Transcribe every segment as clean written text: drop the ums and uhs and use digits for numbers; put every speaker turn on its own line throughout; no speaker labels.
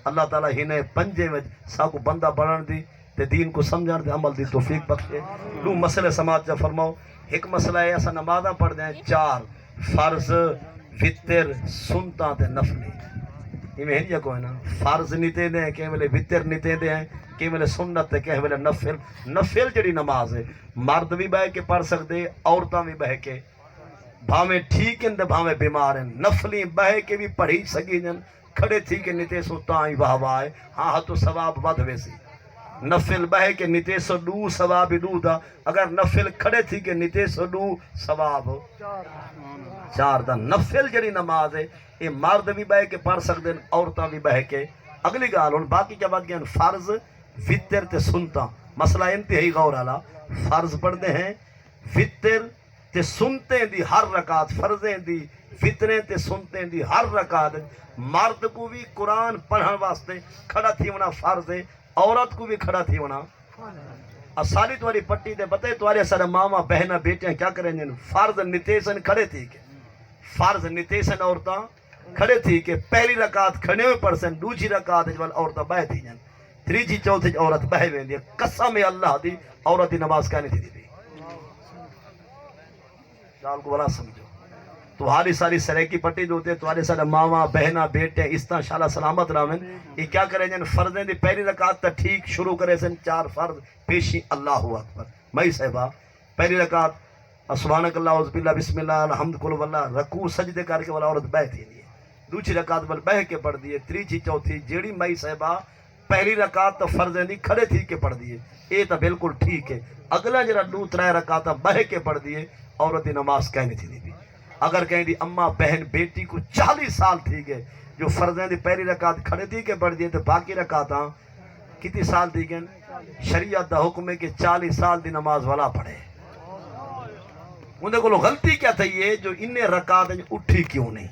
اللہ تعالیٰ ہنے پنجے میں ساکو بندہ بڑھن دی تے دین کو سمجھان دے عمل دی توفیق بخشے. دو مسئلے سماعت جا فرماؤ. ایک مسئلہ ہے ایسا نمازاں پڑھ دیں 4 فرض وطر سنتا تے نفلی. یہ میں ہی کوئی نا فرض نیتے دیں کہ ملے وطر نیتے دیں کہ ملے سنت تے کہ ملے نفل. نفل جڑی نماز ہے مرد بھی بہ کے پڑھ سکتے عورتاں بھی بہ کے بھاویں ٹھیک ہیں بھاویں بیمار ہیں نفلی بہ کے بھی پڑھی سکی جن کھڑے تھی کہ نیتے سو تائیں واہ واہ ہاں تو ثواب ود ویسی. نفل بہ کے نیتے سو دو ثواب دو دا اگر نفل کھڑے تھی کہ نیتے سو دو ثواب 4 دا. نفل جڑی نماز ہے یہ مرد بھی بہ کے پڑھ سکتے ہیں عورتاں بھی بہ کے. اگلی گال ہوں باقی کیا بات گیا فرض وطر تے سنتا. مسئلہ انتہائی غور والا. فرض پڑھتے ہیں وطر تے سنتے دی ہر رکعت فرضیں دی وطریں تے سنتے دی ہر رکعت. مرد کو بھی قرآن پڑھن واسطے کھڑا تھی ہونا فرض ہے عورت کو بھی کھڑا تھی ہونا. سالی تمہاری پٹی دے بتائے تمہارے سارے ماما بہنہ بیٹیاں کیا کریں جن فرض نتیسن کھڑے تھی کہ فرض نتیسن عورتاں کھڑے تھی کہ پہلی رکعت کھڑے ہوئے پڑسن دوسری رکعت جوال عورتاں بہ تھی جن تیسری چوتھی عورت بہ وین دی. قسم اللہ دی عورت دی نماز کہانی تھی دی گال کو بلا سمجھو. تمہاری ساری سریکی پٹی دوتے تمہارے سارے ماما بہنہ بیٹے اس طرح شاءاللہ سلامت رامن. یہ کیا کریں جن فرضیں دی پہلی رکعت تا ٹھیک شروع کرے سن 4 فرض پیشی اللہ اکبر مئی صاحبہ پہلی رکعت سبحانک اللہ عزب اللہ بسم اللہ الحمد کل واللہ رکوع سجدے کر کے والا عورت بہ تھی لیے. دوسری رکعت بل بہ کے پڑھ دیے. تیسری چوتھی جیڑی مئی صاحبہ پہلی رکعت تو فرضیں دی کھڑے تھی کے پڑھ دیے یہ تو بالکل ٹھیک ہے. اگلا جڑا 2-3 رکعت بہ کے پڑھ دیے عورت دی نماز کہنی تھی دی. اگر کہیں دی اماں بہن بیٹی کو 40 سال تھی گئے جو فرضیں دی پہلی رکعت کھڑے تھی کے پڑھ دیے تو باقی رکعتاں کتنی سال تھی گئے. شریعت دا حکم ہے کہ 40 سال دی نماز والا پڑھے. انہیں کو غلطی کیا تھی یہ جو انہیں رکعت اٹھی کیوں نہیں.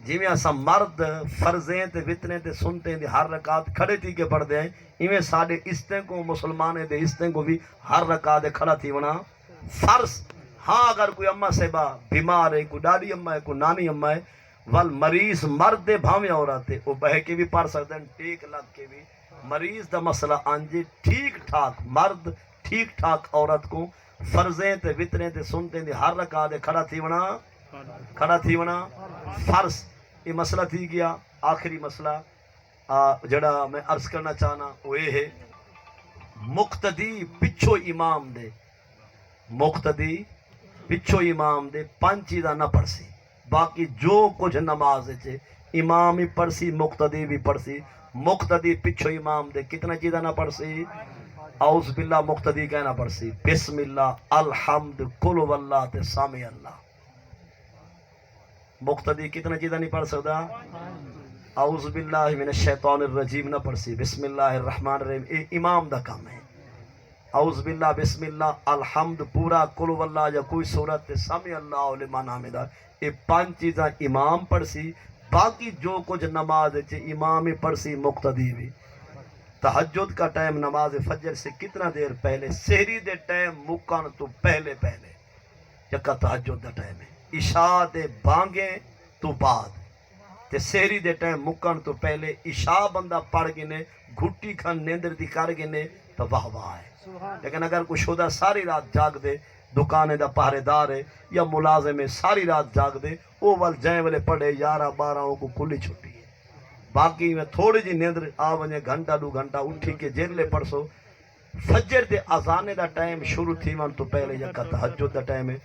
جی میں ایسا مرد فرضیں تے وطریں تے سنتے دی ہر رکعت کھڑے تھی کے پڑھ دیں انہیں ساڑھے استیں کو مسلمانے دے استیں کو بھی ہر رکعت کھڑا تھی ہونا فرض. ہاں اگر کوئی اماں صاحبہ بیمار ہے کوئی ڈاڈی اماں ہے کوئی نانی اماں ہے وال مریض مرد دے بھاویں عورت ہے وہ بہ کے بھی پڑھ سکتے ہیں ٹھیک لگ کے بھی. مریض دا مسئلہ آنجے ٹھیک ٹھاک مرد ٹھیک ٹھاک عورت کو فرضیں تے وطریں تے سنتے دی ہر رکعت کھڑا تھی ہونا فرض. یہ مسئلہ تھی گیا. آخری مسئلہ جڑا میں عرض کرنا چاہنا وہ یہ ہے مقتدی پچھو امام دے مقتدی پچھو امام دے 5 چیزاں نہ پڑھ سی. باقی جو کچھ نماز ہے امام ہی پڑھ سی مقتدی بھی پڑھ سی. مقتدی پچھو امام دے کتنا چیزاں نہ پڑھ سی. اعوذ باللہ مقتدی کہنا پڑھ سی بسم اللہ الحمد کل واللہ تے سامع اللہ. مقتدی کتنا چیزاں نہیں پڑھ سکتا. اعوذ باللہ من الشیطان الرجیم نہ پڑھ سی بسم اللہ الرحمن الرحیم. اے امام دا کام ہے. اعوذ باللہ بسم اللہ الحمد پورا کل واللہ یا کوئی صورت سمع اللہ لمن حمدہ. یہ 5 چیزاں امام پڑھ سی. باقی جو کچھ نماز ہے امام ہی پڑھ سی مقتدی بھی. تہجد کا ٹائم نماز فجر سے کتنا دیر پہلے سحری دے ٹائم مکان تو پہلے یکا تہجد دا ٹائم ہے. عشاء دے بانگیں تو بعد تے سحری دے ٹائم مکان تو پہلے. عشاء بندہ پڑھ گنے گھٹی کھن نیندر دی کر گنے تو واہ واہ ہے. لیکن اگر کوئی شدہ ساری رات جاگ دے دکانے دا پہرے دار ہے یا ملازم ہے ساری رات جاگ دے وہ وال جائیں والے پڑھے 11-12 کو کھلی چھٹی ہے. باقی میں تھوڑی جی نیندر آ ونجے گھنٹہ 2 گھنٹہ اٹھی کے جیرلے پڑھسو. فجر دے اذانے دا ٹائم شروع تھی من تو پہلے یکا تہجد دا ٹائم ہے.